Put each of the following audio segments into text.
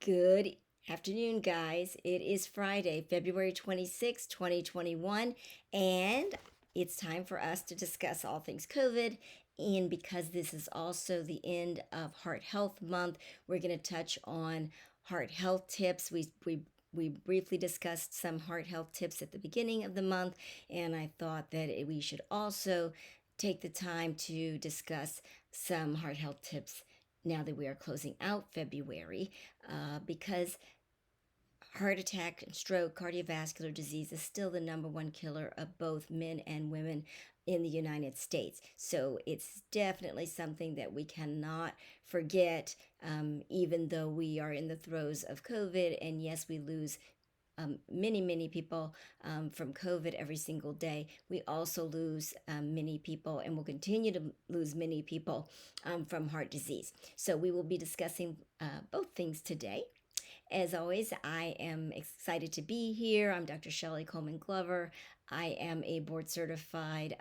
Good afternoon, guys. It is Friday, February 26, 2021, and it's time for us to discuss all things COVID. And because this is also the end of Heart Health Month, we're going to touch on heart health tips. We briefly discussed some heart health tips at the beginning of the month, and I thought that we should also take the time to discuss some heart health tips now that we are closing out February, because heart attack and stroke, cardiovascular disease is still the number one killer of both men and women in the United States. So it's definitely something that we cannot forget, even though we are in the throes of COVID. And yes, we lose many people from COVID every single day. We also lose many people and will continue to lose many people from heart disease. So we will be discussing both things today. As always, I am excited to be here. I'm Dr. Shelley Coleman Glover. I am a board certified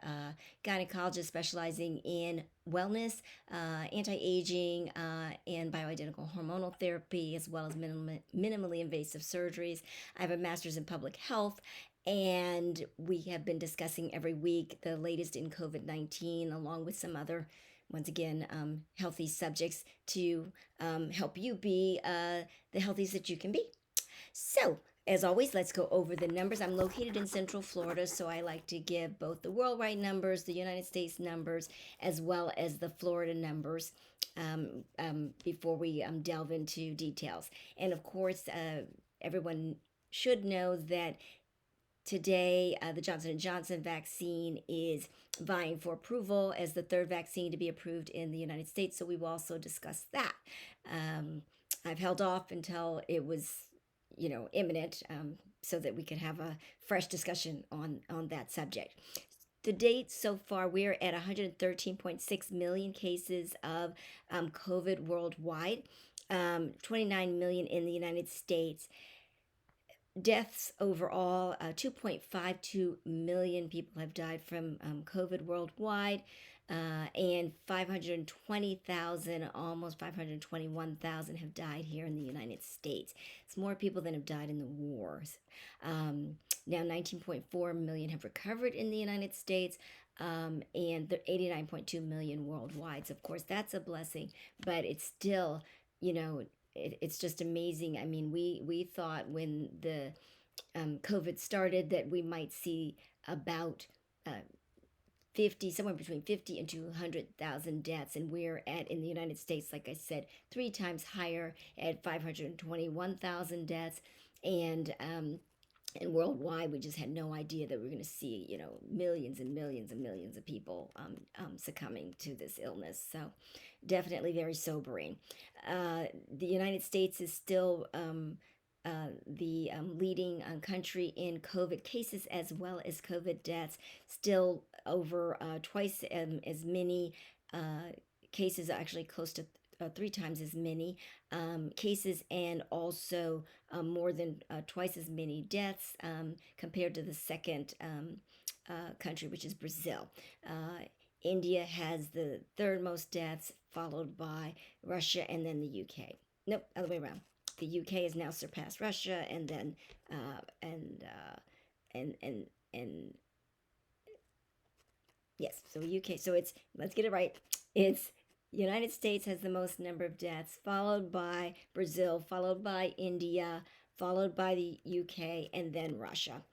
gynecologist specializing in wellness, anti aging, and bioidentical hormonal therapy, as well as minimally invasive surgeries. I have a master's in public health, and we have been discussing every week the latest in COVID 19, along with some other, once again, healthy subjects to help you be the healthiest that you can be. So, as always, let's go over the numbers. I'm located in Central Florida, so I like to give both the worldwide numbers, the United States numbers, as well as the Florida numbers before we delve into details. And of course, everyone should know that today, the Johnson & Johnson vaccine is vying for approval as the third vaccine to be approved in the United States, so we will also discuss that. I've held off until it was, imminent, so that we could have a fresh discussion on that subject. The date so far, we're at 113.6 million cases of COVID worldwide, 29 million in the United States. Deaths overall, 2.52 million people have died from COVID worldwide, and 520,000, almost 521,000 have died here in the United States. It's more people than have died in the wars. Now 19.4 million have recovered in the United States, and 89.2 million worldwide. So of course that's a blessing, but it's still, it's just amazing. I mean, we thought when the COVID started that we might see about 50, somewhere between 50 and 200,000 deaths, and we're at, in the United States, like I said, 3 times higher at 521,000 deaths, and worldwide, we just had no idea that we were going to see, millions and millions and millions of people succumbing to this illness. So definitely very sobering. The United States is still the leading country in COVID cases as well as COVID deaths. Still over twice as many cases, actually close to 3 times as many cases, and also more than twice as many deaths compared to the second country, which is Brazil. India has the third most deaths, followed by Russia and then the UK. Nope, other way around. The UK has now surpassed Russia, and then yes, so UK. So it's, let's get it right. It's United States has the most number of deaths, followed by Brazil, followed by India, followed by the UK, and then Russia.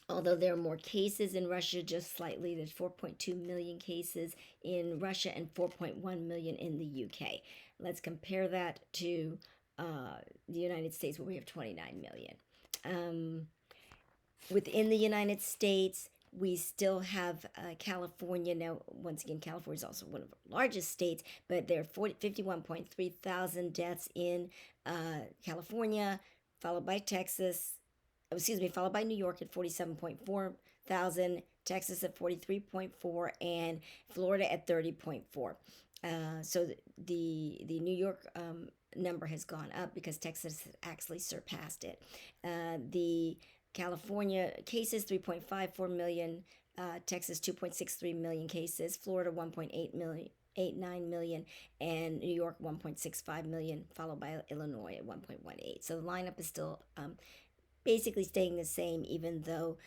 Although there are more cases in Russia, just slightly. There's 4.2 million cases in Russia and 4.1 million in the UK. Let's compare that to the United States, where we have 29 million. Within the United States, we still have California. Now, once again, California is also one of our largest states, but there are 51.3 thousand deaths in California, followed by followed by New York at 47.4 thousand, Texas at 43.4, and Florida at 30.4. So the New York number has gone up because Texas actually surpassed it. The California cases, 3.54 million, Texas 2.63 million cases, Florida 1.8 million, 1.89 million, and New York 1.65 million, followed by Illinois at 1.18. So the lineup is still basically staying the same, even though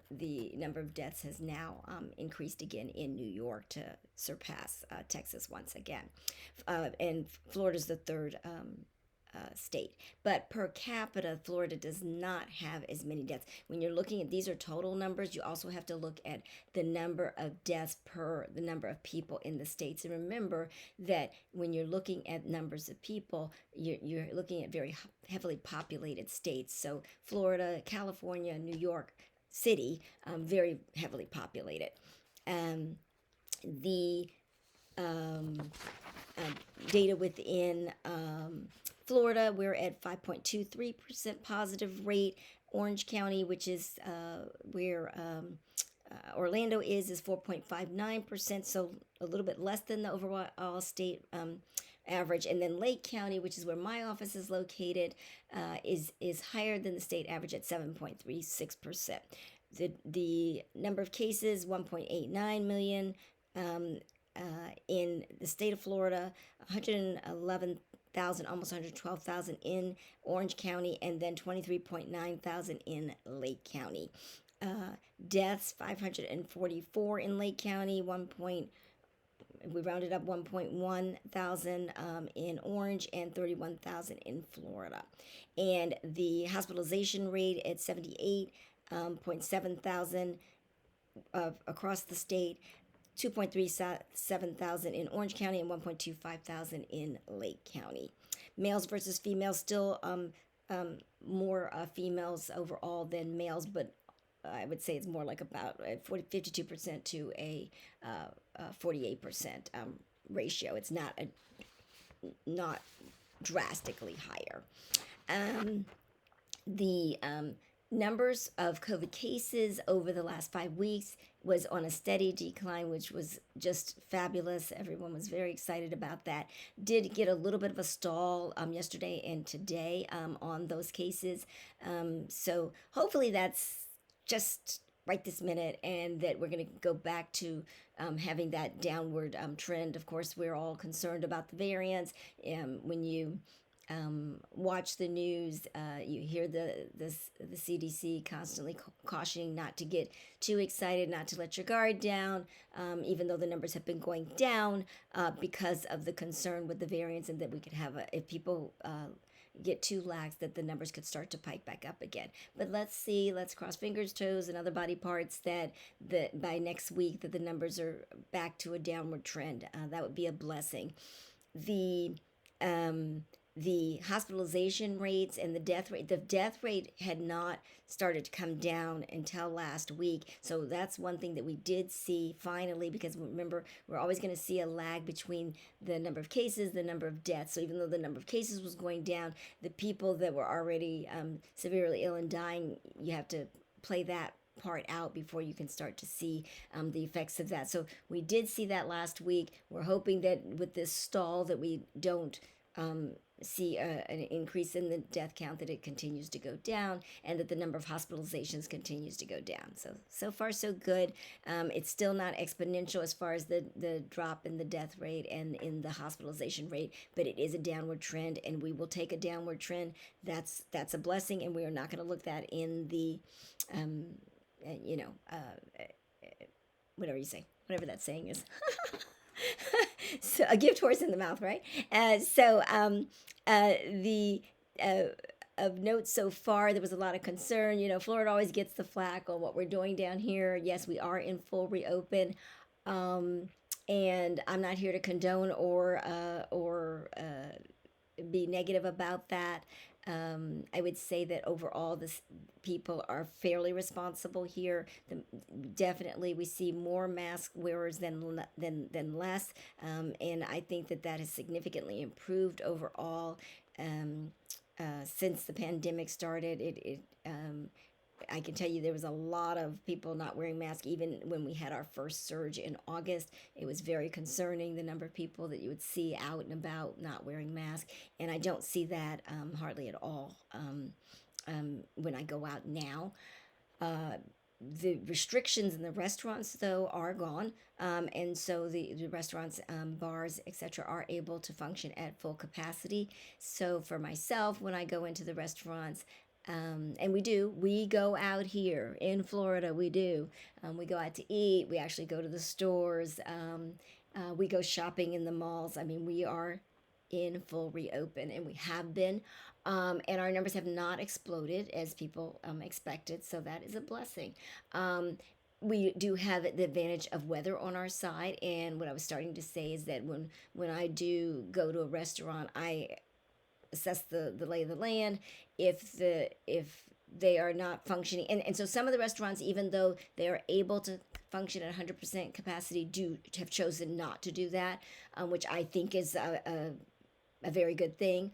the number of deaths has now increased again in New York to surpass Texas once again. And Florida's the third state. But per capita, Florida does not have as many deaths. When you're looking at these are total numbers, you also have to look at the number of deaths per the number of people in the states. And remember that when you're looking at numbers of people, you're looking at very heavily populated states. So Florida, California, New York City, very heavily populated. The um, data within Florida, we're at 5.23% positive rate. Orange County, which is where Orlando is 4.59%, so a little bit less than the overall state average. And then Lake County, which is where my office is located, is higher than the state average at 7.36%. The number of cases 1.89 million. In the state of Florida, 111,000, almost 112,000 in Orange County, and then 23.9 thousand in Lake County. Deaths 544 in Lake County, we rounded up 1.1 thousand in Orange, and 31,000 in Florida. And the hospitalization rate at 78.7 thousand across the state. 2.37 thousand in Orange County and 1.25 thousand in Lake County. Males versus females, still more females overall than males, but I would say it's more like about 52% to a 48% ratio. It's not drastically higher. The numbers of COVID cases over the last 5 weeks was on a steady decline, which was just fabulous. Everyone was very excited about that. Did get a little bit of a stall yesterday and today on those cases. So hopefully that's just right this minute, and that we're going to go back to having that downward trend. Of course, we're all concerned about the variants. When you watch the news, you hear the CDC constantly cautioning not to get too excited, not to let your guard down, even though the numbers have been going down because of the concern with the variants, and that we could have if people get too lax, that the numbers could start to pike back up again. But let's cross fingers, toes, and other body parts that by next week that the numbers are back to a downward trend. That would be a blessing. The hospitalization rates and the death rate had not started to come down until last week. So that's one thing that we did see finally, because remember, we're always going to see a lag between the number of cases, the number of deaths. So even though the number of cases was going down, the people that were already severely ill and dying, you have to play that part out before you can start to see the effects of that. So we did see that last week. We're hoping that with this stall that we don't see an increase in the death count, that it continues to go down, and that the number of hospitalizations continues to go down. So far so good. It's still not exponential as far as the drop in the death rate and in the hospitalization rate, but it is a downward trend, and we will take a downward trend. That's a blessing, and we are not going to look that in the whatever you say, whatever that saying is. So a gift horse in the mouth, right? The of note so far, there was a lot of concern. Florida always gets the flack on what we're doing down here. Yes, we are in full reopen, and I'm not here to condone or be negative about that. I would say that overall, people are fairly responsible here. Definitely, we see more mask wearers than less, and I think that has significantly improved overall since the pandemic started. I can tell you there was a lot of people not wearing masks even when we had our first surge in August. It was very concerning, the number of people that you would see out and about not wearing masks, and I don't see that hardly at all when I go out now. the restrictions in the restaurants, though, are gone. And so the restaurants, bars, etc., are able to function at full capacity. So for myself, when I go into the restaurants, and we go out here in Florida, we do. We go out to eat, we actually go to the stores, we go shopping in the malls. I mean, we are in full reopen, and we have been. And our numbers have not exploded as people expected, so that is a blessing. Um, we do have the advantage of weather on our side, and what I was starting to say is that when I do go to a restaurant, I assess the lay of the land. If they are not functioning, and so some of the restaurants, even though they are able to function at 100% capacity, do have chosen not to do that, which I think is a very good thing.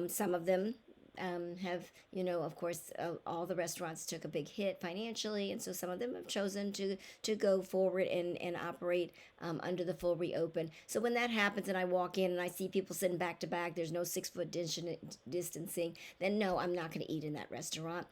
Some of them have, of course, all the restaurants took a big hit financially, and so some of them have chosen to go forward and operate under the full reopen. So when that happens, and I walk in and I see people sitting back to back, there's no 6 foot distancing, then no, I'm not going to eat in that restaurant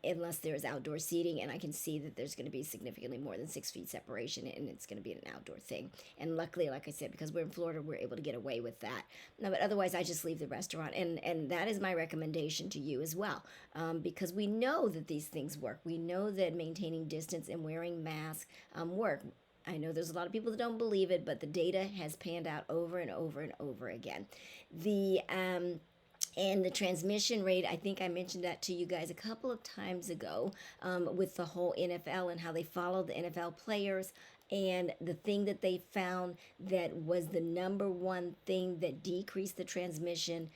unless there is outdoor seating, and I can see that there's going to be significantly more than 6 feet separation, and it's going to be an outdoor thing. And luckily, like I said, because we're in Florida, we're able to get away with that. No, but otherwise, I just leave the restaurant, and that is my recommendation to you as well, because we know that these things work. We know that maintaining distance and wearing masks work. I know there's a lot of people that don't believe it, but the data has panned out over and over and over again. The and the transmission rate, I think I mentioned that to you guys a couple of times ago, with the whole NFL and how they followed the NFL players. And the thing that they found that was the number one thing that decreased the transmission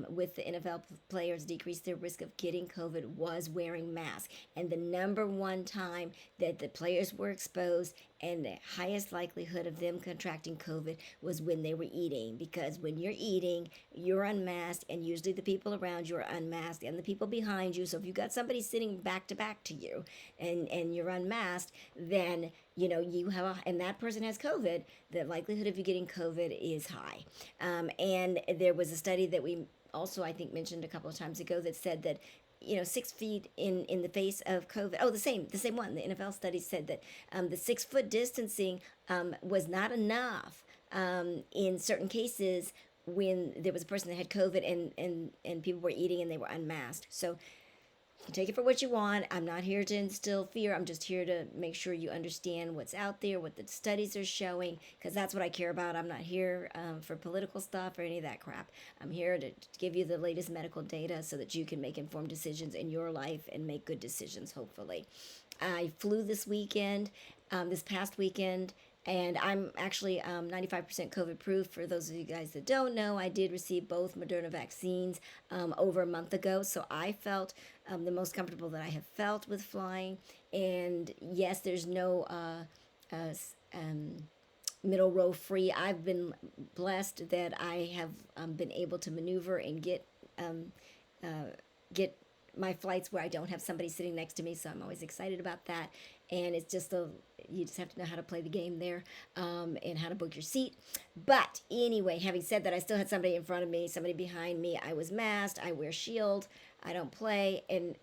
with the NFL players, decreased their risk of getting COVID, was wearing masks. And the number one time that the players were exposed and the highest likelihood of them contracting COVID was when they were eating. Because when you're eating, you're unmasked, and usually the people around you are unmasked and the people behind you. So if you've got somebody sitting back to back to you and you're unmasked, then you have and that person has COVID, the likelihood of you getting COVID is high. And there was a study that we also, I think, mentioned a couple of times ago that said that 6 feet in the face of COVID. Oh, the same one. The NFL study said that the 6 foot distancing was not enough in certain cases when there was a person that had COVID and people were eating and they were unmasked. So you can take it for what you want. I'm not here to instill fear. I'm just here to make sure you understand what's out there, what the studies are showing, because that's what I care about. I'm not here for political stuff or any of that crap. I'm here to give you the latest medical data so that you can make informed decisions in your life and make good decisions, hopefully. I flew this past weekend, and I'm actually 95% COVID proof. For those of you guys that don't know, I did receive both Moderna vaccines over a month ago. So I felt the most comfortable that I have felt with flying. And yes, there's no middle row free. I've been blessed that I have been able to maneuver and get my flights where I don't have somebody sitting next to me, so I'm always excited about that. And it's just you just have to know how to play the game there, and how to book your seat. But anyway, having said that, I still had somebody in front of me, somebody behind me. I was masked. I wear shield. I don't play, and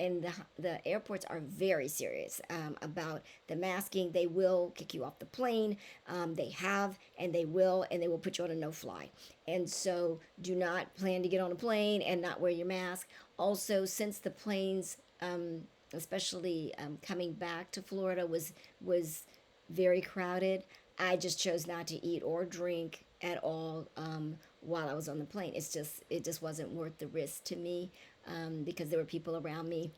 the airports are very serious about the masking. They will kick you off the plane. They have, and they will put you on a no-fly. And so, do not plan to get on a plane and not wear your mask. Also, since the planes, especially coming back to Florida, was very crowded, I just chose not to eat or drink at all while I was on the plane. It just wasn't worth the risk to me, because there were people around me,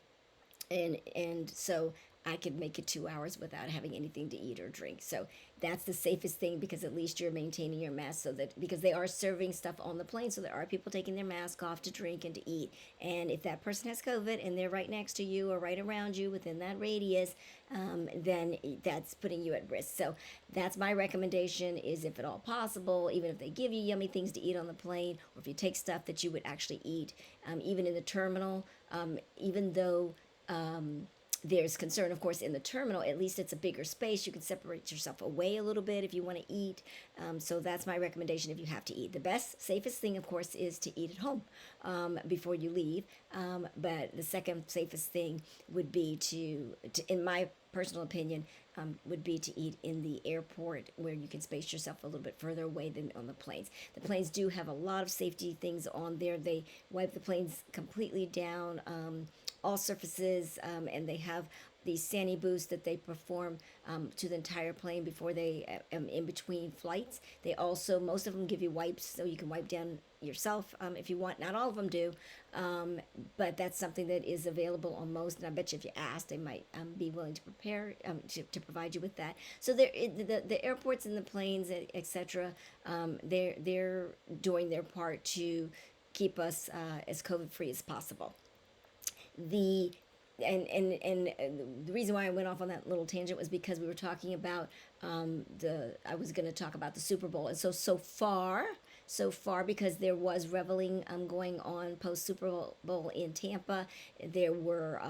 and so I could make it 2 hours without having anything to eat or drink. So that's the safest thing, because at least you're maintaining your mask, so that, because they are serving stuff on the plane, so there are people taking their mask off to drink and to eat. And if that person has COVID and they're right next to you or right around you within that radius, then that's putting you at risk. So that's my recommendation, is if at all possible, even if they give you yummy things to eat on the plane, or if you take stuff that you would actually eat, even in the terminal, even though there's concern, of course, in the terminal, at least it's a bigger space. You can separate yourself away a little bit if you want to eat. So that's my recommendation if you have to eat. The best, safest thing, of course, is to eat at home before you leave. But the second safest thing would be to, in my personal opinion would be to eat in the airport where you can space yourself a little bit further away than on the planes. The planes do have a lot of safety things on there. They wipe the planes completely down, all surfaces, and they have these Sani boosts that they perform to the entire plane before they in between flights. They also, most of them give you wipes so you can wipe down yourself if you want. Not all of them do, but that's something that is available on most. And I bet you if you asked, they might be willing to prepare to provide you with that. So the airports and the planes, etc. They're doing their part to keep us as COVID free as possible. The and the reason why I went off on that little tangent was because we were talking about the I was going to talk about the Super Bowl, and so far because there was reveling going on post Super Bowl in Tampa. There were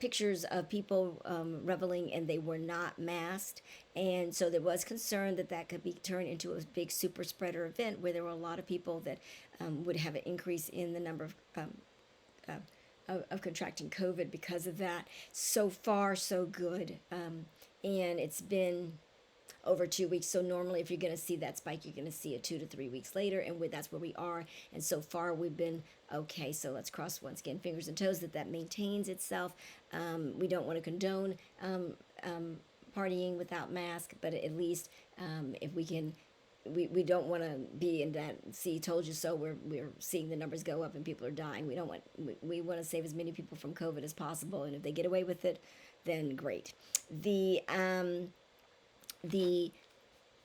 pictures of people reveling, and they were not masked, and so there was concern that that could be turned into a big super spreader event where there were a lot of people that would have an increase in the number of contracting COVID because of that. So far, so good. And it's been over 2 weeks. So normally, if you're going to see that spike, you're going to see it 2 to 3 weeks later, and that's where we are. And so far, we've been okay. So let's cross once again fingers and toes that maintains itself. We don't want to condone partying without mask, but at least if we can. We don't want to be in that see told you so. We're seeing the numbers go up and people are dying. We want to save as many people from COVID as possible, and if they get away with it, then great. The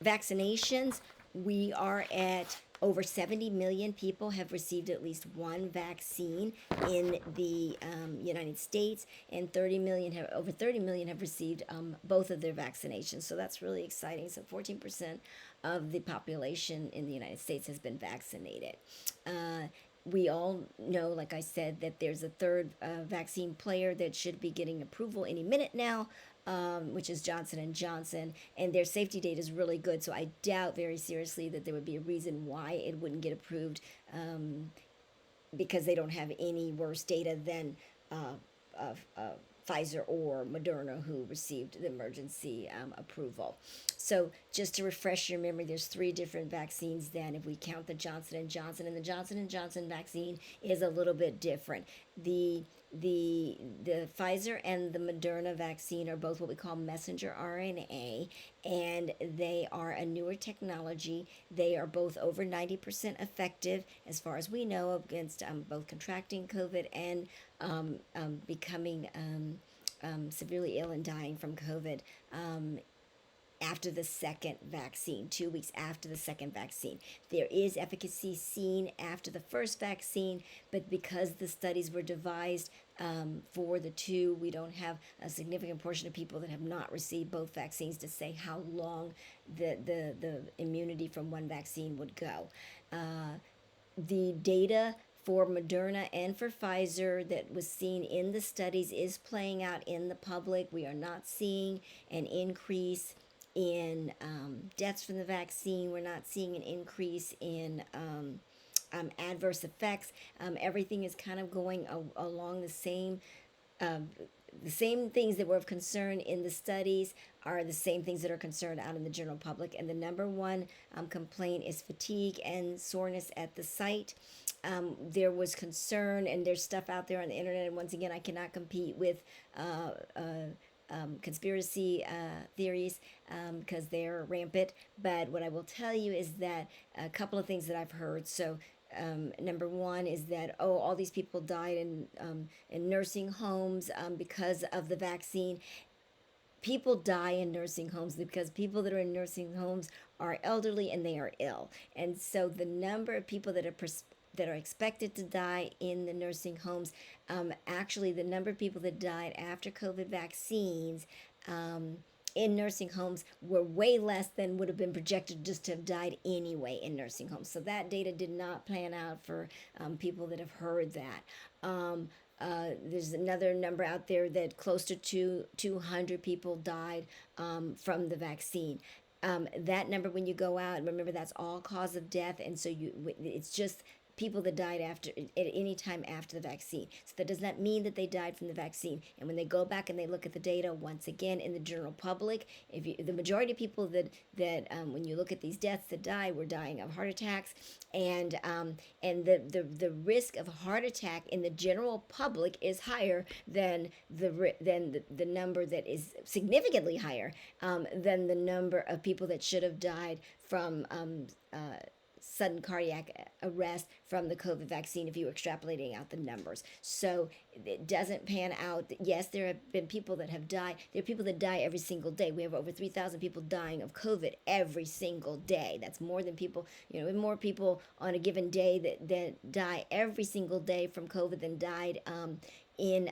vaccinations, we are at over 70 million people have received at least one vaccine in the United States, and over 30 million have received both of their vaccinations. So that's really exciting. So 14% of the population in the United States has been vaccinated. We all know, like I said, that there's a third vaccine player that should be getting approval any minute now, which is Johnson & Johnson, and their safety data is really good, so I doubt very seriously that there would be a reason why it wouldn't get approved, because they don't have any worse data than Pfizer or Moderna, who received the emergency approval. So just to refresh your memory, there's 3 different vaccines then if we count the Johnson & Johnson, and the Johnson & Johnson vaccine is a little bit different. The Pfizer and the Moderna vaccine are both what we call messenger RNA, and they are a newer technology. They are both over 90% effective, as far as we know, against both contracting COVID and becoming severely ill and dying from COVID after the second vaccine, 2 weeks after the second vaccine. There is efficacy seen after the first vaccine, but because the studies were devised for the two, we don't have a significant portion of people that have not received both vaccines to say how long the immunity from one vaccine would go. The data for Moderna and for Pfizer that was seen in the studies is playing out in the public. We are not seeing an increase in deaths from the vaccine. We're not seeing an increase in adverse effects. Everything is kind of going along the same things that were of concern in the studies are the same things that are concerned out in the general public. And the number one complaint is fatigue and soreness at the site. There was concern, and there's stuff out there on the internet, and once again, I cannot compete with conspiracy theories because they're rampant. But what I will tell you is that a couple of things that I've heard. So number one is that, all these people died in nursing homes because of the vaccine. People die in nursing homes because people that are in nursing homes are elderly and they are ill. And so the number of people that are expected to die in the nursing homes, actually the number of people that died after COVID vaccines in nursing homes were way less than would have been projected just to have died anyway in nursing homes. So that data did not plan out for people that have heard that. There's another number out there that close to 200 people died from the vaccine. That number, when you go out, remember that's all cause of death, and so it's just people that died after at any time after the vaccine. So that does not mean that they died from the vaccine. And when they go back and they look at the data once again in the general public, if you, the majority of people that when you look at these deaths that die were dying of heart attacks, and the risk of a heart attack in the general public is higher than the number that is significantly higher than the number of people that should have died from sudden cardiac arrest from the COVID vaccine if you were extrapolating out the numbers. So it doesn't pan out. Yes, there have been people that have died. There are people that die every single day. We have over 3,000 people dying of COVID every single day. That's more than people, more people on a given day that die every single day from COVID than died in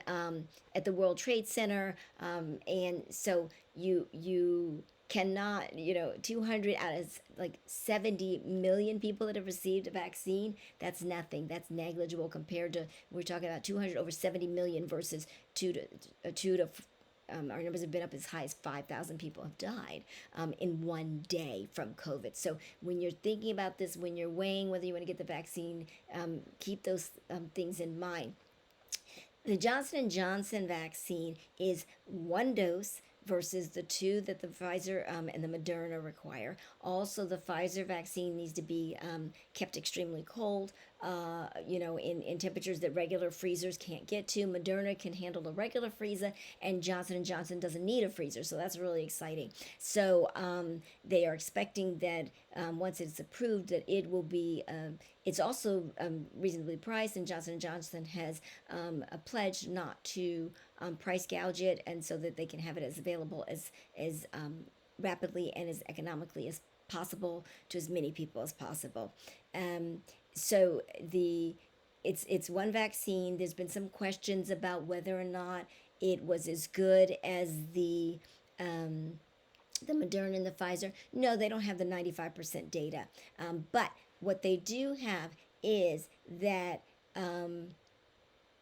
at the World Trade Center. And so you cannot, 200 out of like 70 million people that have received a vaccine, that's nothing. That's negligible compared to, we're talking about 200 over 70 million versus our numbers have been up as high as 5,000 people have died in one day from COVID. So when you're thinking about this, when you're weighing whether you want to get the vaccine, keep those things in mind. The Johnson & Johnson vaccine is one dose versus the two that the Pfizer and the Moderna require. Also, the Pfizer vaccine needs to be kept extremely cold, in temperatures that regular freezers can't get to. Moderna can handle a regular freezer, and Johnson & Johnson doesn't need a freezer, so that's really exciting. So they are expecting that once it's approved, that it will be, it's also reasonably priced, and Johnson & Johnson has a pledge not to price gouge it, and so that they can have it as available as rapidly and as economically as possible to as many people as possible. So it's one vaccine. There's been some questions about whether or not it was as good as the Moderna and the Pfizer. No, they don't have the 95% data. But what they do have is that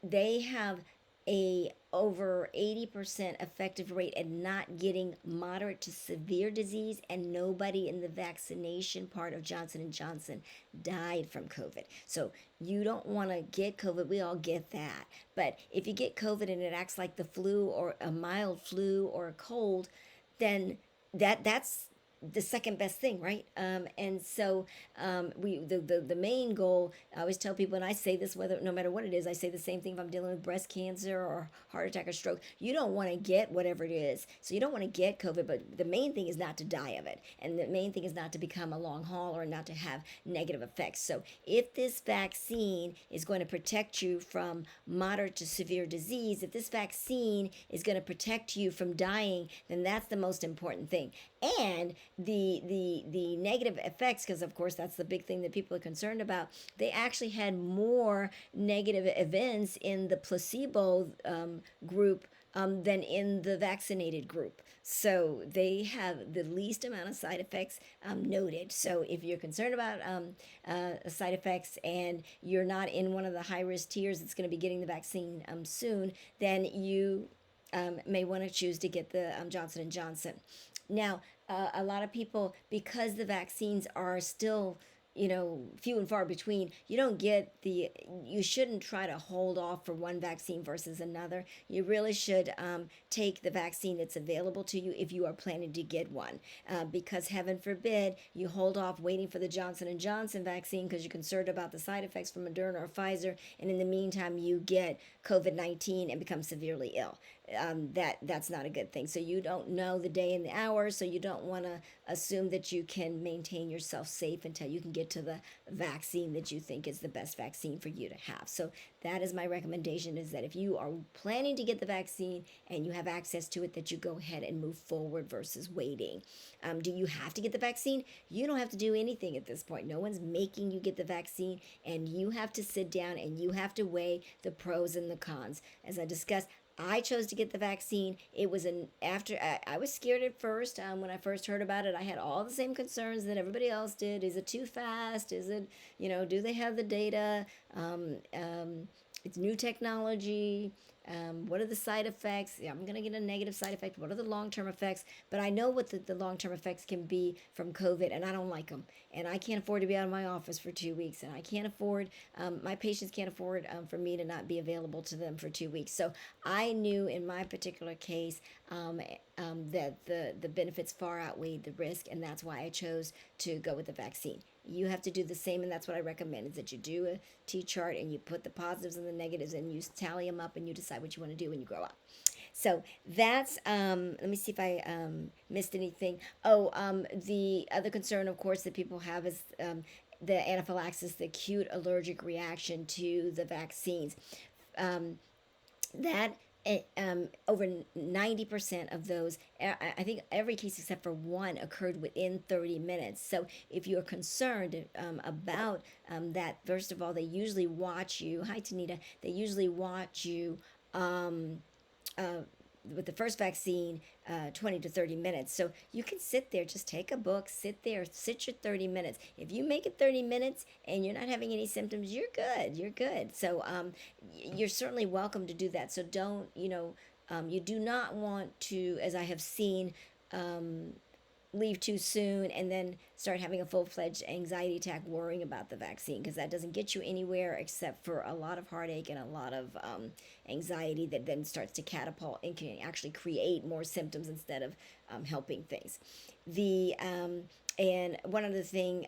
they have a over 80% effective rate at not getting moderate to severe disease, and nobody in the vaccination part of Johnson & Johnson died from COVID. So you don't want to get COVID. We all get that. But if you get COVID and it acts like the flu or a mild flu or a cold, then that's the second best thing, right? And so the main goal, I always tell people, and I say this whether no matter what it is, I say the same thing if I'm dealing with breast cancer or heart attack or stroke. You don't want to get whatever it is, so you don't want to get COVID, but the main thing is not to die of it, and the main thing is not to become a long haul or not to have negative effects. So if this vaccine is going to protect you from moderate to severe disease, if this vaccine is going to protect you from dying, then that's the most important thing. And the negative effects, because of course that's the big thing that people are concerned about, they actually had more negative events in the placebo group than in the vaccinated group. So they have the least amount of side effects noted. So if you're concerned about side effects and you're not in one of the high risk tiers that's going to be getting the vaccine soon, then you may want to choose to get the Johnson & Johnson. Now, a lot of people, because the vaccines are still, few and far between, you shouldn't try to hold off for one vaccine versus another. You really should take the vaccine that's available to you if you are planning to get one, because heaven forbid you hold off waiting for the Johnson & Johnson vaccine because you're concerned about the side effects from Moderna or Pfizer, and in the meantime you get COVID-19 and become severely ill. That's not a good thing. So you don't know the day and the hour, so you don't want to assume that you can maintain yourself safe until you can get to the vaccine that you think is the best vaccine for you to have. So that is my recommendation, is that if you are planning to get the vaccine and you have access to it, that you go ahead and move forward versus waiting. Do you have to get the vaccine? You don't have to do anything at this point. No one's making you get the vaccine, and you have to sit down and you have to weigh the pros and the cons. As I discussed, I chose to get the vaccine. It was I was scared at first. When I first heard about it, I had all the same concerns that everybody else did. Is it too fast? Is it, do they have the data? it's new technology. What are the side effects? Yeah, I'm going to get a negative side effect. What are the long term effects? But I know what the long term effects can be from COVID, and I don't like them. And I can't afford to be out of my office for 2 weeks. And I can't afford, my patients can't afford for me to not be available to them for 2 weeks. So I knew in my particular case that the benefits far outweighed the risk, and that's why I chose to go with the vaccine. You have to do the same, and that's what I recommend: is that you do a T chart and you put the positives and the negatives and you tally them up and you decide what you want to do when you grow up. So that's let me see if I missed anything. Oh, the other concern, of course, that people have is the anaphylaxis, the acute allergic reaction to the vaccines. That over 90% of those, I think every case except for one occurred within 30 minutes. So if you're concerned about that, first of all, they usually watch you. Hi, Tanita. They usually watch you with the first vaccine 20 to 30 minutes. So you can sit there, just take a book, sit there, sit your 30 minutes. If you make it 30 minutes and you're not having any symptoms, you're good. You're good. So you're certainly welcome to do that. So don't, you do not want to, as I have seen, leave too soon and then start having a full-fledged anxiety attack worrying about the vaccine, because that doesn't get you anywhere except for a lot of heartache and a lot of anxiety that then starts to catapult and can actually create more symptoms instead of helping things. The and one other thing,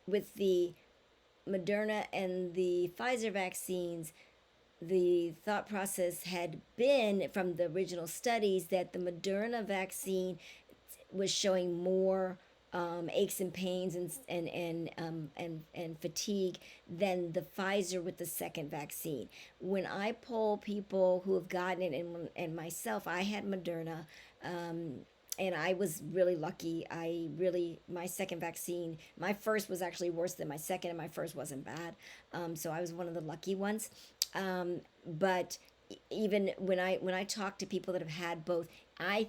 with the Moderna and the Pfizer vaccines, the thought process had been from the original studies that the Moderna vaccine was showing more aches and pains and fatigue than the Pfizer with the second vaccine. When I poll people who have gotten it, and myself, I had Moderna. And I was really lucky. My second vaccine, my first was actually worse than my second, and my first wasn't bad. So I was one of the lucky ones. But even when I talk to people that have had both, I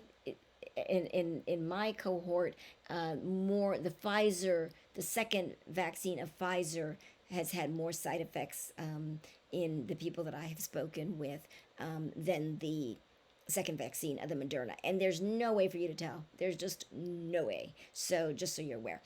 in my cohort, more the Pfizer, the second vaccine of Pfizer has had more side effects in the people that I have spoken with than the second vaccine of the Moderna. And there's no way for you to tell. There's just no way. So just so you're aware.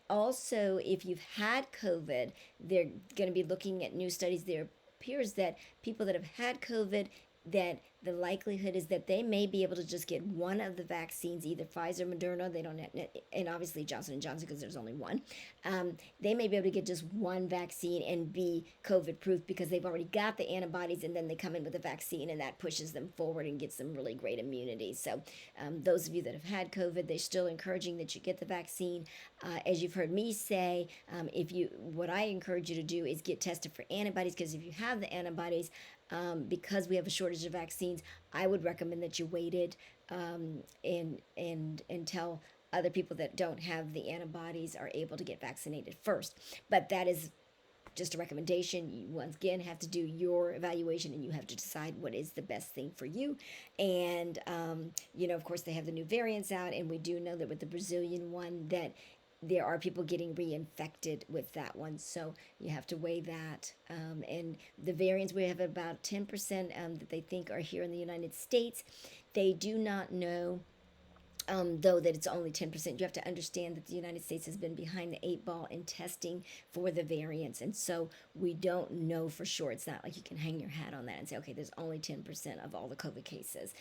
Also, if you've had COVID, they're going to be looking at new studies. There appears that people that have had COVID, that the likelihood is that they may be able to just get one of the vaccines, either Pfizer, Moderna. They don't, and obviously Johnson and Johnson, because there's only one. They may be able to get just one vaccine and be COVID proof because they've already got the antibodies, and then they come in with a vaccine, and that pushes them forward and gets them really great immunity. So those of you that have had COVID, they're still encouraging that you get the vaccine. As you've heard me say, what I encourage you to do is get tested for antibodies, because if you have the antibodies, because we have a shortage of vaccines, I would recommend that you waited and until other people that don't have the antibodies are able to get vaccinated first. But that is just a recommendation. You once again have to do your evaluation, and you have to decide what is the best thing for you. And of course, they have the new variants out, and we do know that with the Brazilian one that there are people getting reinfected with that one. So you have to weigh that. And the variants, we have about 10% that they think are here in the United States. They do not know, though, that it's only 10%. You have to understand that the United States has been behind the eight ball in testing for the variants. And so we don't know for sure. It's not like you can hang your hat on that and say, okay, there's only 10% of all the COVID cases.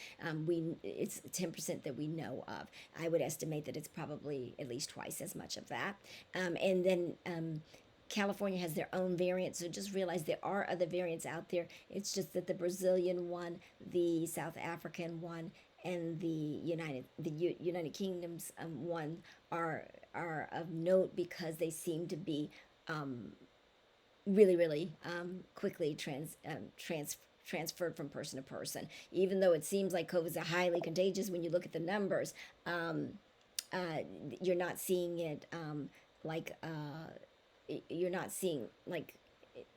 It's 10% that we know of. I would estimate that it's probably at least twice as much of that. And then California has their own variant, so just realize there are other variants out there. It's just that the Brazilian one, the South African one, and the United Kingdom's one are of note because they seem to be really quickly transferred from person to person. Even though it seems like COVID is a highly contagious, when you look at the numbers, you're not seeing it like you're not seeing like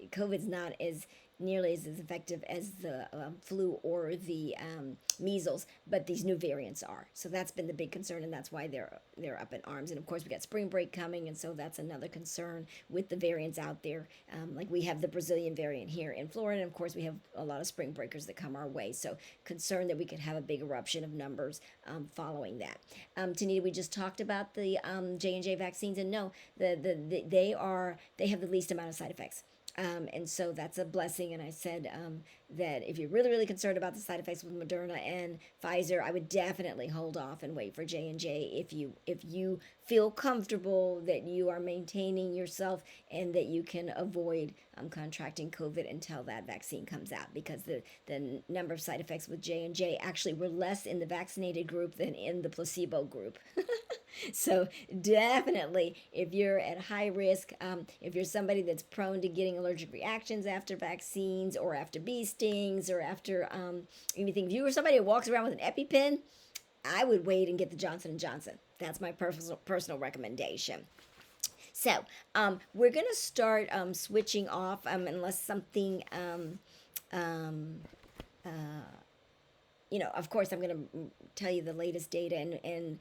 COVID's not as nearly as effective as the flu or the measles, but these new variants are. So that's been the big concern, and that's why they're up in arms. And of course, we got spring break coming, and so that's another concern with the variants out there. Like we have the Brazilian variant here in Florida, and of course, we have a lot of spring breakers that come our way. So concerned that we could have a big eruption of numbers following that. Tanita, we just talked about the J&J vaccines, and no, they have the least amount of side effects. And so that's a blessing. And I said that if you're really, really concerned about the side effects with Moderna and Pfizer, I would definitely hold off and wait for J&J if you feel comfortable that you are maintaining yourself and that you can avoid contracting COVID until that vaccine comes out, because the number of side effects with J&J actually were less in the vaccinated group than in the placebo group. So definitely, if you're at high risk, if you're somebody that's prone to getting allergic reactions after vaccines or after bee stings or after anything, if you were somebody who walks around with an EpiPen, I would wait and get the Johnson and Johnson. That's my personal recommendation. So we're gonna start switching off unless something of course, I'm going to tell you the latest data, and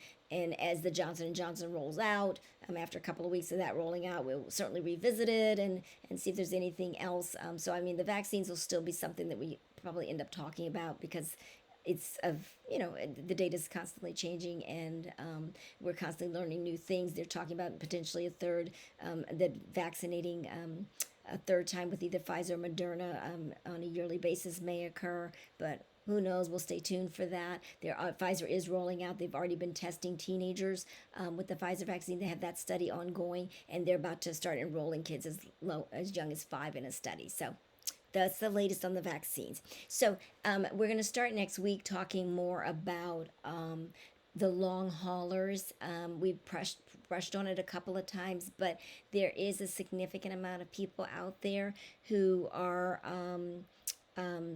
as the Johnson and Johnson rolls out, after a couple of weeks of that rolling out, we'll certainly revisit it and see if there's anything else. So I mean, the vaccines will still be something that we probably end up talking about, because it's the data is constantly changing, and we're constantly learning new things. They're talking about potentially a third, that vaccinating a third time with either Pfizer or Moderna on a yearly basis may occur, but who knows? We'll stay tuned for that. Pfizer is rolling out. They've already been testing teenagers with the Pfizer vaccine. They have that study ongoing, and they're about to start enrolling kids as young as 5 in a study. So that's the latest on the vaccines. So we're going to start next week talking more about the long haulers. We've brushed on it a couple of times, but there is a significant amount of people out there who are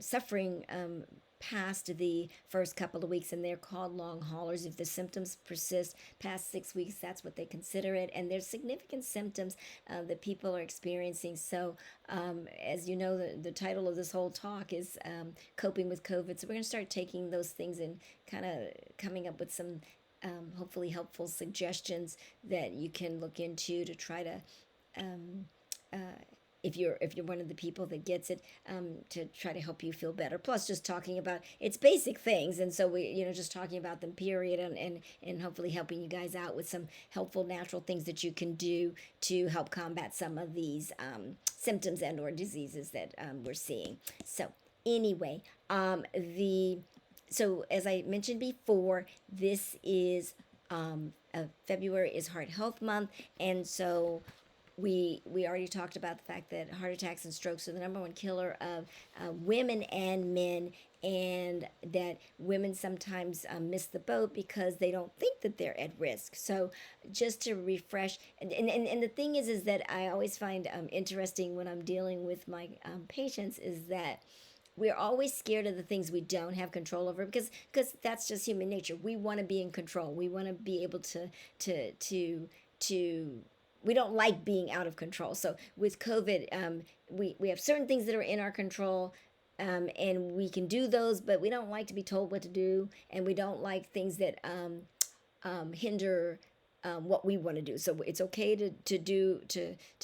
suffering past the first couple of weeks, and they're called long haulers. If the symptoms persist past 6 weeks, that's what they consider it, and there's significant symptoms that people are experiencing. So as you know, the title of this whole talk is coping with COVID, so we're going to start taking those things and kind of coming up with some hopefully helpful suggestions that you can look into to try to if you're one of the people that gets it, to try to help you feel better. Plus, just talking about it's basic things, and so we just talking about them, period, and hopefully helping you guys out with some helpful natural things that you can do to help combat some of these symptoms and or diseases that we're seeing. So anyway, so as I mentioned before, this is February is Heart Health Month, and so we already talked about the fact that heart attacks and strokes are the number one killer of women and men, and that women sometimes miss the boat because they don't think that they're at risk. So just to refresh, and the thing is that I always find interesting when I'm dealing with my patients is that we're always scared of the things we don't have control over, because that's just human nature. We want to be in control. We want to be able to we don't like being out of control. So with COVID, we have certain things that are in our control, and we can do those, but we don't like to be told what to do, and we don't like things that hinder what we want to do. So it's okay to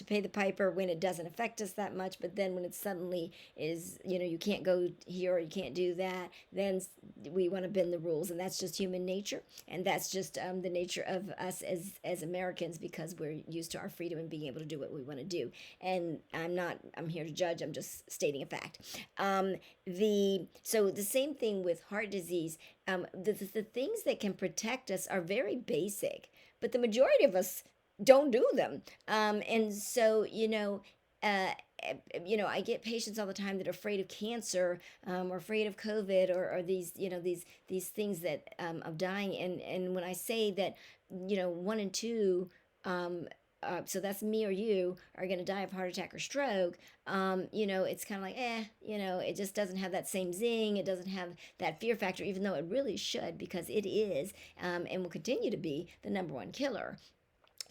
pay the piper when it doesn't affect us that much, but then when it suddenly is, you can't go here or you can't do that, then we want to bend the rules, and that's just human nature, and that's just the nature of us as Americans, because we're used to our freedom and being able to do what we want to do. And I'm here to judge. I'm just stating a fact. So the same thing with heart disease. The things that can protect us are very basic, but the majority of us don't do them. And so, I get patients all the time that are afraid of cancer, or afraid of COVID, or these, these things that of dying. And when I say that, 1 in 2, so that's me or you, are going to die of heart attack or stroke, it's kind of like, it just doesn't have that same zing. It doesn't have that fear factor, even though it really should, because it is, and will continue to be the number one killer.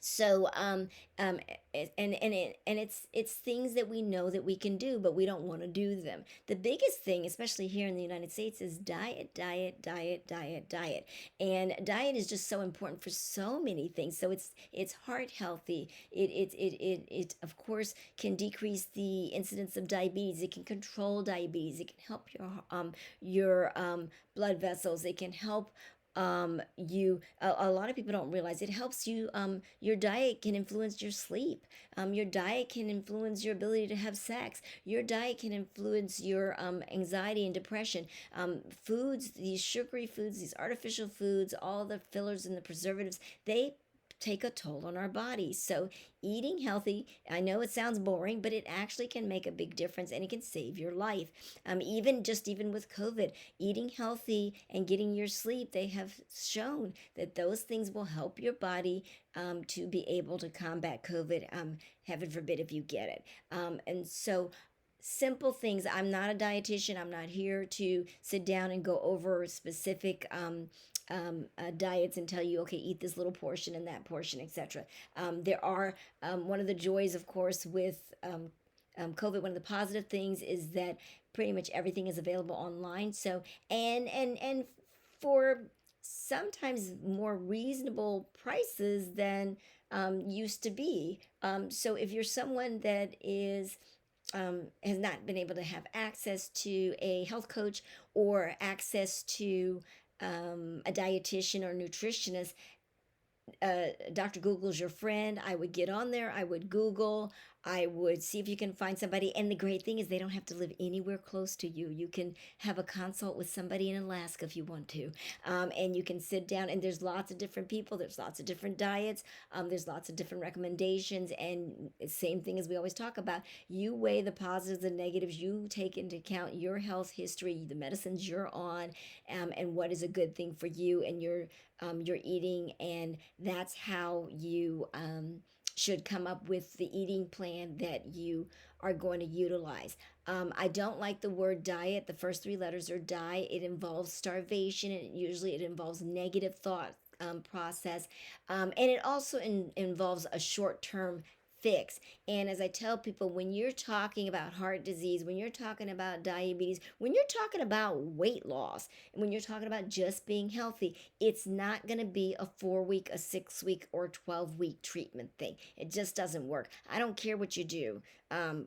So um and it's things that we know that we can do, but we don't want to do them. The biggest thing, especially here in the United States, is diet, diet, diet, diet, diet. And diet is just so important for so many things. So it's heart healthy. It of course can decrease the incidence of diabetes. It can control diabetes. It can help your blood vessels. It can help a lot of people don't realize it helps you. Your diet can influence your sleep. Your diet can influence your ability to have sex. Your diet can influence your anxiety and depression. Foods, these sugary foods, these artificial foods, all the fillers and the preservatives, they take a toll on our bodies. So eating healthy, I know it sounds boring, but it actually can make a big difference, and it can save your life. Even with COVID, eating healthy and getting your sleep, they have shown that those things will help your body to be able to combat COVID. Heaven forbid if you get it. And so simple things. I'm not a dietitian. I'm not here to sit down and go over specific diets and tell you, okay, eat this little portion and that portion, etc. There are one of the joys, of course, with COVID. One of the positive things is that pretty much everything is available online. So and for sometimes more reasonable prices than used to be. So if you're someone that has not been able to have access to a health coach or access to a dietitian or nutritionist, Dr. Google's your friend. I would get on there. I would Google. I would see if you can find somebody. And the great thing is they don't have to live anywhere close to you. You can have a consult with somebody in Alaska if you want to. And you can sit down, and there's lots of different people. There's lots of different diets. There's lots of different recommendations. And same thing as we always talk about, you weigh the positives and negatives. You take into account your health history, the medicines you're on, and what is a good thing for you and your eating, and that's how you should come up with the eating plan that you are going to utilize. I don't like the word diet. The first three letters are die. It involves starvation, and usually it involves negative thought process, and it also involves a short-term fix. And as I tell people, when you're talking about heart disease, when you're talking about diabetes, when you're talking about weight loss, and when you're talking about just being healthy, it's not going to be a 4 week, a 6 week, or 12 week treatment thing. It just doesn't work. I don't care what you do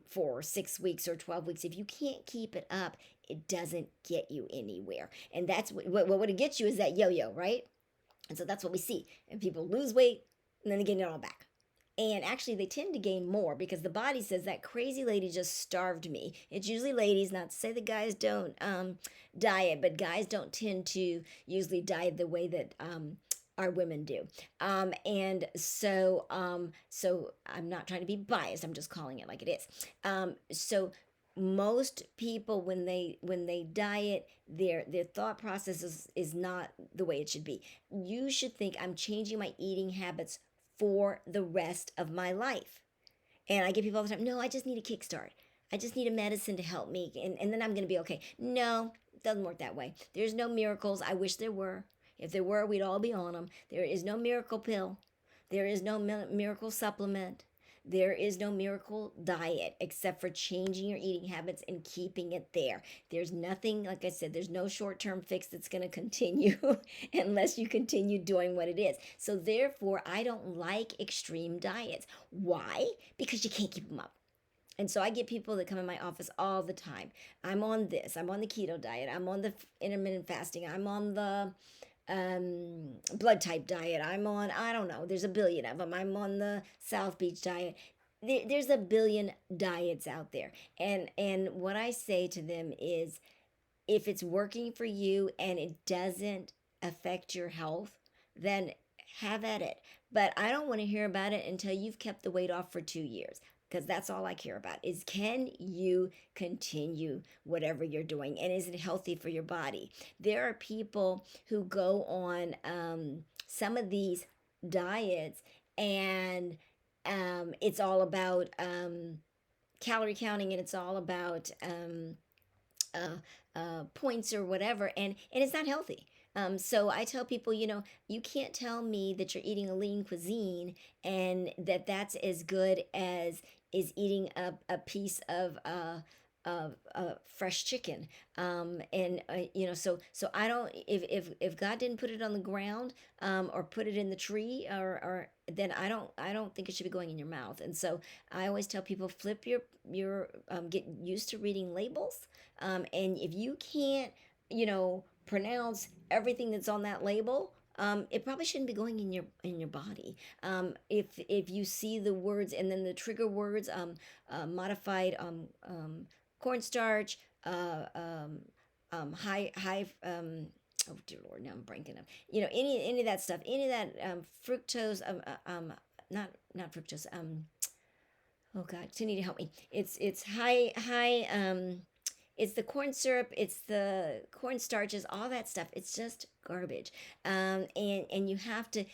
for 6 weeks or 12 weeks. If you can't keep it up, it doesn't get you anywhere. And that's what it gets you is that yo yo, right? And so that's what we see. And people lose weight and then they gain it all back. And actually, they tend to gain more because the body says that crazy lady just starved me. It's usually ladies, not to say that guys don't diet, but guys don't tend to usually diet the way that our women do. So I'm not trying to be biased. I'm just calling it like it is. So most people when they diet, their thought process is not the way it should be. You should think, I'm changing my eating habits for the rest of my life. And I get people all the time, no, I just need a kickstart. I just need a medicine to help me, and then I'm going to be okay. No, it doesn't work that way. There's no miracles. I wish there were. If there were, we'd all be on them. There is no miracle pill. There is no miracle supplement. There is no miracle diet except for changing your eating habits and keeping it there. There's nothing, like I said, there's no short term fix that's going to continue unless you continue doing what it is. So, therefore, I don't like extreme diets. Why? Because you can't keep them up. And so I get people that come in my office all the time. I'm on this. I'm on the keto diet. I'm on the intermittent fasting. I'm on the blood type diet. I'm on, I don't know, there's a billion of them. I'm on the South Beach diet. There's a billion diets out there. And what I say to them is, if it's working for you and it doesn't affect your health, then have at it. But I don't want to hear about it until you've kept the weight off for 2 years, because that's all I care about is, can you continue whatever you're doing, and is it healthy for your body? There are people who go on some of these diets, and it's all about calorie counting, and it's all about points or whatever, and it's not healthy. So I tell people, you can't tell me that you're eating a lean cuisine and that's as good as is eating a piece of fresh chicken. And so I don't, if God didn't put it on the ground, or put it in the tree, or then I don't think it should be going in your mouth. And so I always tell people, flip your get used to reading labels. And if you can't, pronounce everything that's on that label, it probably shouldn't be going in your body. If you see the words and then the trigger words, modified cornstarch, high oh dear Lord, now I'm blanking up. Any of that stuff, any of that fructose, not fructose. Oh God, you need to help me. It's high. It's the corn syrup, it's the corn starches, all that stuff. It's just garbage. And you have to.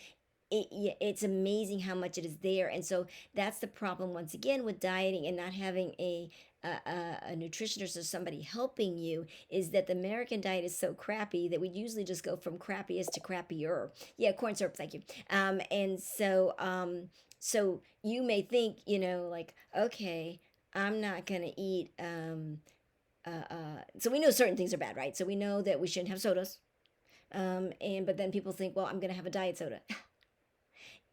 It's amazing how much it is there, and so that's the problem once again with dieting and not having a nutritionist or somebody helping you, is that the American diet is so crappy that we usually just go from crappiest to crappier. Yeah, corn syrup, thank you. And so you may think, like, okay, I'm not gonna eat. So we know certain things are bad, right? So we know that we shouldn't have sodas. But then people think, well, I'm gonna have a diet soda.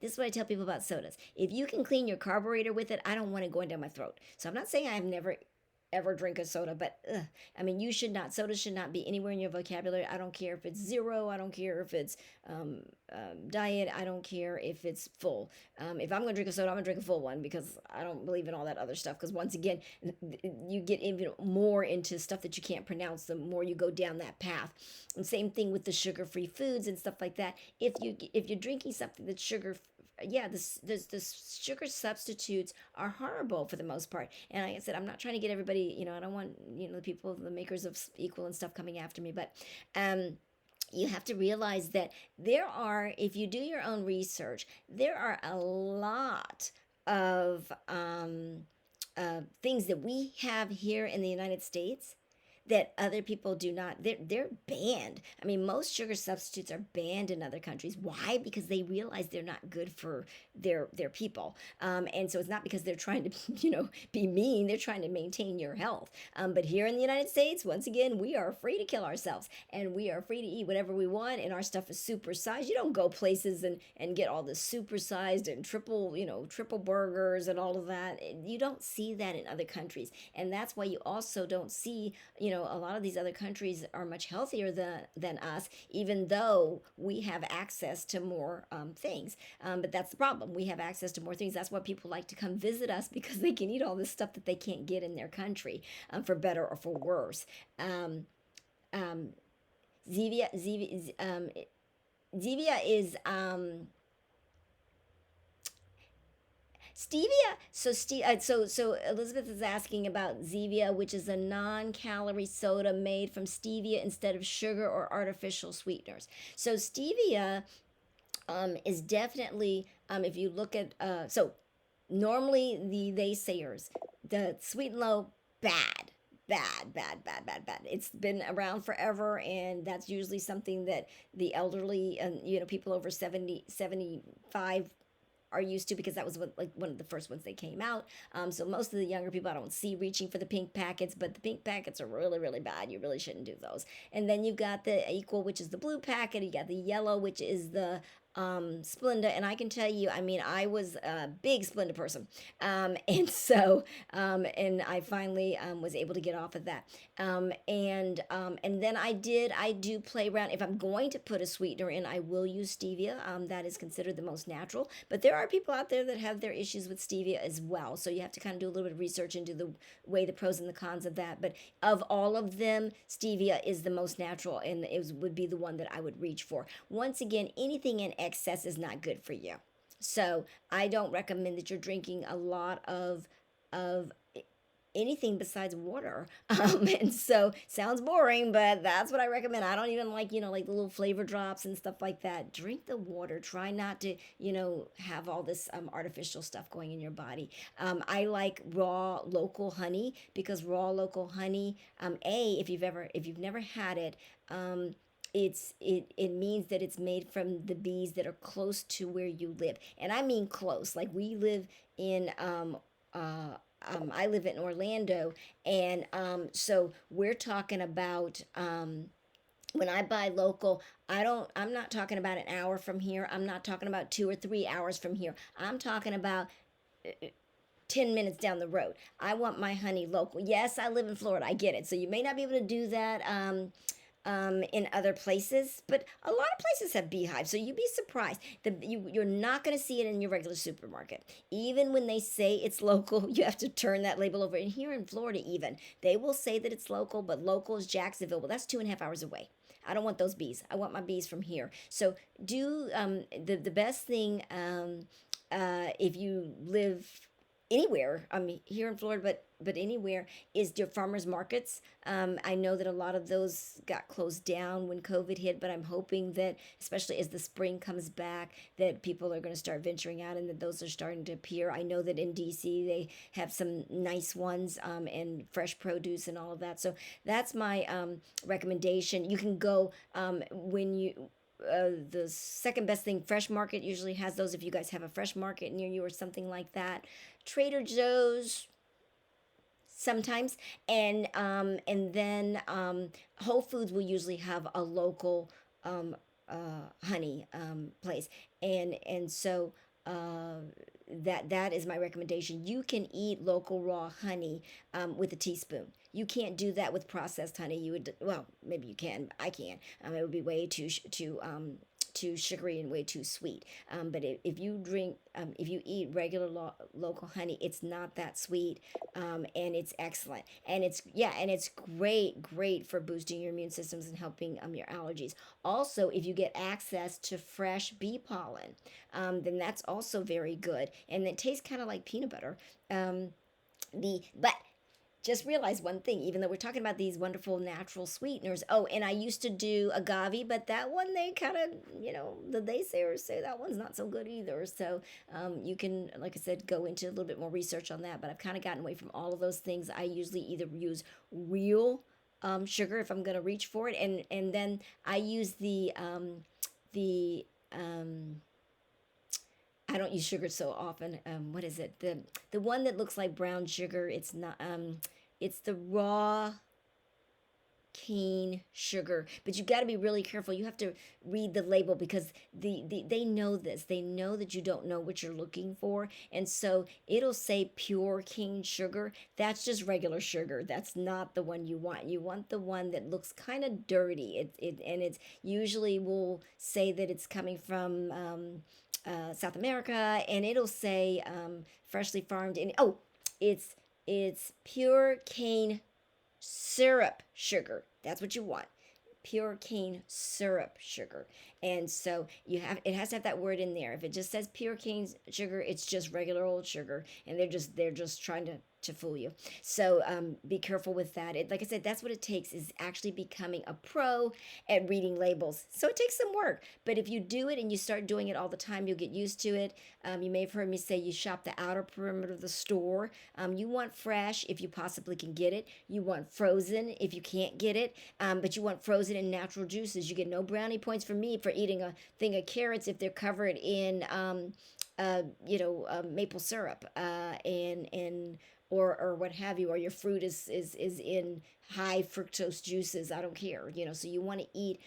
This is what I tell people about sodas. If you can clean your carburetor with it, I don't want it going down my throat. So I'm not saying I've never ever drink a soda, but I mean, soda should not be anywhere in your vocabulary. I don't care if it's zero. I don't care if it's diet. I don't care if it's full. If I'm going to drink a soda, I'm going to drink a full one, because I don't believe in all that other stuff. Because once again, you get even more into stuff that you can't pronounce the more you go down that path. And same thing with the sugar-free foods and stuff like that. If you're drinking something that's sugar, yeah, the sugar substitutes are horrible for the most part. And like I said, I'm not trying to get everybody, I don't want, the people, the makers of Equal and stuff coming after me, but you have to realize that if you do your own research, there are a lot of things that we have here in the United States that other people do not. They're banned. I mean, most sugar substitutes are banned in other countries. Why? Because they realize they're not good for their people. And so it's not because they're trying to be mean. They're trying to maintain your health. But here in the United States, once again, we are free to kill ourselves, and we are free to eat whatever we want, and our stuff is supersized. You don't go places and get all this supersized and triple burgers and all of that. You don't see that in other countries, and that's why you also don't see, a lot of these other countries are much healthier than us, even though we have access to more things. But that's the problem. We have access to more things. That's why people like to come visit us, because they can eat all this stuff that they can't get in their country, for better or for worse. Um, um, Zevia is stevia. So Elizabeth is asking about Zevia, which is a non-calorie soda made from stevia instead of sugar or artificial sweeteners. So stevia is definitely, if you look at, so normally the naysayers, the sweet and low, bad. Bad, bad, bad, bad, bad. It's been around forever, and that's usually something that the elderly and people over 70, 75 are used to, because that was one of the first ones that came out. So most of the younger people I don't see reaching for the pink packets, but the pink packets are really, really bad. You really shouldn't do those. And then you've got the Equal, which is the blue packet. You got the yellow, which is the Splenda. And I can tell you, I mean, I was a big Splenda person. And I finally was able to get off of that. And then I do play around. If I'm going to put a sweetener in, I will use stevia. That is considered the most natural. But there are people out there that have their issues with stevia as well. So you have to kind of do a little bit of research into the pros and the cons of that. But of all of them, stevia is the most natural, and would be the one that I would reach for. Once again, anything in excess is not good for you. So I don't recommend that you're drinking a lot of anything besides water. And so sounds boring, but that's what I recommend. I don't even like, like the little flavor drops and stuff like that. Drink the water. Try not to, have all this artificial stuff going in your body. I like raw local honey, because raw local honey, if you've never had it, it means that it's made from the bees that are close to where you live, and I mean close. Like we live in I live in Orlando, and so we're talking about when I buy local, I'm not talking about an hour from here. I'm not talking about 2 or 3 hours from here. I'm talking about 10 minutes down the road. I want my honey local. Yes, I live in Florida. I get it. So you may not be able to do that in other places, but a lot of places have beehives. So you'd be surprised. You're not going to see it in your regular supermarket. Even when they say it's local, you have to turn that label over. And here in Florida, even, they will say that it's local, but local is Jacksonville. Well, that's 2.5 hours away. I don't want those bees. I want my bees from here. So do the best thing if you live anywhere. I mean, here in Florida, but anywhere is your farmers markets. I know that a lot of those got closed down when COVID hit, but I'm hoping that, especially as the spring comes back, that people are going to start venturing out and that those are starting to appear. I know that in DC they have some nice ones and fresh produce and all of that. So that's my recommendation. You can go when you the second best thing, fresh market usually has those if you guys have a fresh market near you or something like that. Trader Joe's sometimes, and then Whole Foods will usually have a local honey place, and so that is my recommendation. You can eat local raw honey with a teaspoon. You can't do that with processed honey. You would, well, maybe you can. I can. It would be way too sugary and way too sweet. But if you drink, if you eat regular local honey, it's not that sweet, and it's excellent. And it's great for boosting your immune systems and helping your allergies. Also, if you get access to fresh bee pollen, then that's also very good, and it tastes kind of like peanut butter. But just realize one thing, even though we're talking about these wonderful natural sweeteners. Oh, and I used to do agave, but that one, they kind of, the naysayers say that one's not so good either. So you can, like I said, go into a little bit more research on that. But I've kind of gotten away from all of those things. I usually either use real sugar if I'm going to reach for it. And then I use the I don't use sugar so often. What is it? The one that looks like brown sugar. It's not. It's the raw cane sugar. But you got to be really careful. You have to read the label because they know this. They know that you don't know what you're looking for, and so it'll say pure cane sugar. That's just regular sugar. That's not the one you want. You want the one that looks kind of dirty. And it's usually will say that it's coming from South America, and it'll say freshly farmed. And oh, it's pure cane syrup sugar. That's what you want. Pure cane syrup sugar. And so it has to have that word in there. If it just says pure cane sugar, it's just regular old sugar, and they're just trying to fool you. So be careful with that. Like I said, that's what it takes, is actually becoming a pro at reading labels. So it takes some work, but if you do it and you start doing it all the time, you'll get used to it. You may have heard me say you shop the outer perimeter of the store. You want fresh if you possibly can get it. You want frozen if you can't get it, but you want frozen in natural juices. You get no brownie points from me for eating a thing of carrots if they're covered in maple syrup, and or what have you, or your fruit is in high fructose juices. I don't care, So you want to eat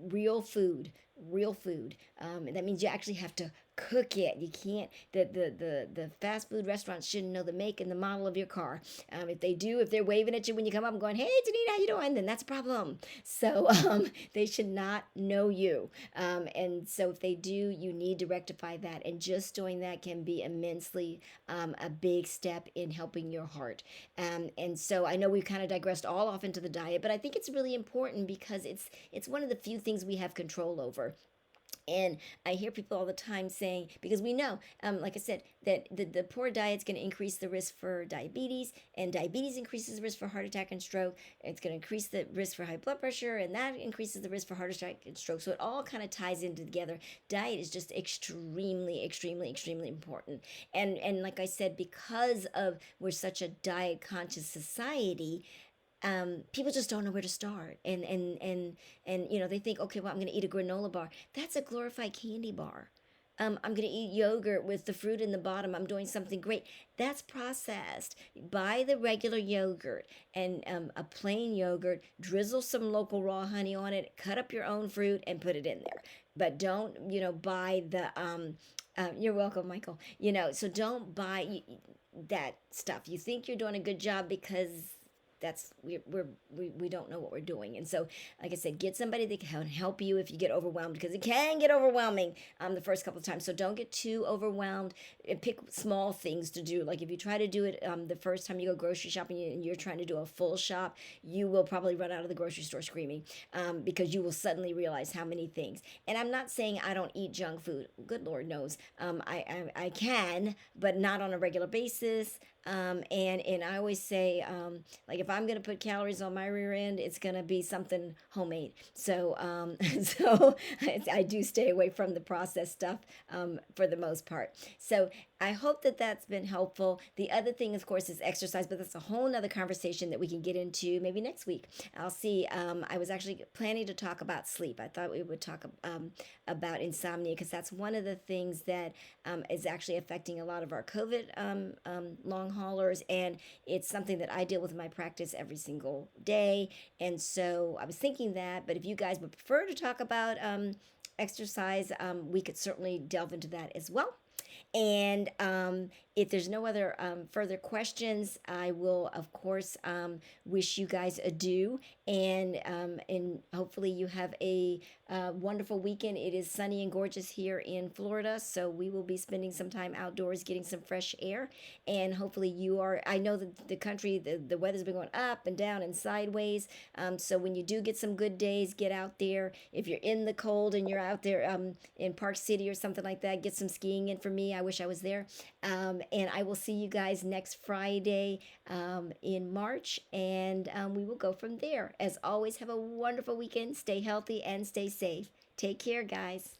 real food, real food. And that means you actually have to cook it. You can't. The fast food restaurants shouldn't know the make and the model of your car. If they do, if they're waving at you when you come up and going, "Hey, Janine, how you doing?" then that's a problem. So they should not know you. And so if they do, you need to rectify that. And just doing that can be immensely a big step in helping your heart. And so I know we've kind of digressed all off into the diet, but I think it's really important because it's one of the few things we have control over. And I hear people all the time saying, because we know, like I said, that the poor diet's going to increase the risk for diabetes, and diabetes increases the risk for heart attack and stroke. It's going to increase the risk for high blood pressure, and that increases the risk for heart attack and stroke. So it all kind of ties in together. Diet is just extremely, extremely, extremely important. And like I said, because of we're such a diet conscious society, people just don't know where to start, and they think, okay, well, I'm going to eat a granola bar. That's a glorified candy bar. I'm going to eat yogurt with the fruit in the bottom. I'm doing something great. That's processed. Buy the regular yogurt and a plain yogurt. Drizzle some local raw honey on it. Cut up your own fruit and put it in there. But don't, buy the. You're welcome, Michael. So don't buy that stuff. You think you're doing a good job because we don't know what we're doing. And so, like I said, get somebody that can help you if you get overwhelmed, because it can get overwhelming the first couple of times. So don't get too overwhelmed, and pick small things to do. Like if you try to do it the first time you go grocery shopping and you're trying to do a full shop, you will probably run out of the grocery store screaming, because you will suddenly realize how many things. And I'm not saying I don't eat junk food. Good Lord knows, I can, but not on a regular basis. And I always say, like if I'm gonna put calories on my rear end, it's gonna be something homemade. So so I do stay away from the processed stuff for the most part. So I hope that that's been helpful. The other thing, of course, is exercise, but that's a whole nother conversation that we can get into maybe next week. I'll see. I was actually planning to talk about sleep. I thought we would talk about insomnia, because that's one of the things that is actually affecting a lot of our COVID long haulers, and it's something that I deal with in my practice every single day. And so I was thinking that, but if you guys would prefer to talk about exercise, we could certainly delve into that as well. And if there's no other further questions, I will, of course, wish you guys adieu. And hopefully you have a wonderful weekend. It is sunny and gorgeous here in Florida, so we will be spending some time outdoors getting some fresh air. And hopefully you are. I know that the country, the weather's been going up and down and sideways. So when you do get some good days, get out there. If you're in the cold and you're out there in Park City or something like that, get some skiing in for me. I wish I was there. And I will see you guys next Friday in March, and we will go from there. As always, have a wonderful weekend. Stay healthy and stay safe. Take care, guys.